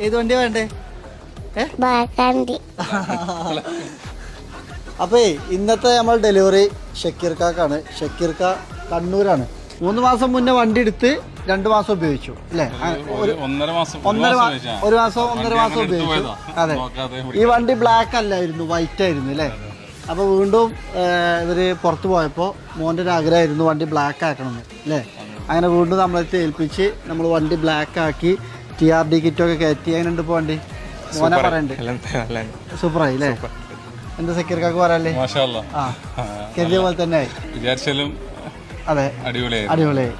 ഏത് വണ്ടിയാ വേണ്ടേ? അപ്പേ ഇന്നത്തെ നമ്മൾ ഡെലിവറി ഷക്കീർക്കാണ്. ഷക്കീർക്ക കണ്ണൂരാണ്. 3 മാസം മുന്നേ വണ്ടി എടുത്ത് 2 മാസം ഉപയോഗിച്ചു അല്ലേ? ഒരു മാസം 1.5 മാസം ഉപയോഗിച്ചു. അതെ, ഈ വണ്ടി ബ്ലാക്ക് അല്ലായിരുന്നു, വൈറ്റ് ആയിരുന്നു അല്ലേ? അപ്പോൾ വീണ്ടും ഇവര് പുറത്ത് പോയപ്പോൾ മോൻ്റെ ഒരു ആഗ്രഹമായിരുന്നു വണ്ടി ബ്ലാക്ക് ആക്കണമെന്ന് അല്ലേ? അങ്ങനെ വീണ്ടും നമ്മളെത്തി ഏൽപ്പിച്ച് നമ്മൾ വണ്ടി ബ്ലാക്ക് ആക്കി TRD കിറ്റൊക്കെ കയറ്റി. അങ്ങനെ ഉണ്ട് ഇപ്പോൾ വണ്ടി? മോനെ പറയണ്ട് സൂപ്പറായി അല്ലേ? എന്താ സക്കീർക്കാക്ക് പറയാല്ലേ? ആ, കരുതിയ പോലെ തന്നെ ആയി. വിചാരിച്ചാലും അതെ, അടിപൊളിയായി. അടിപൊളിയായി.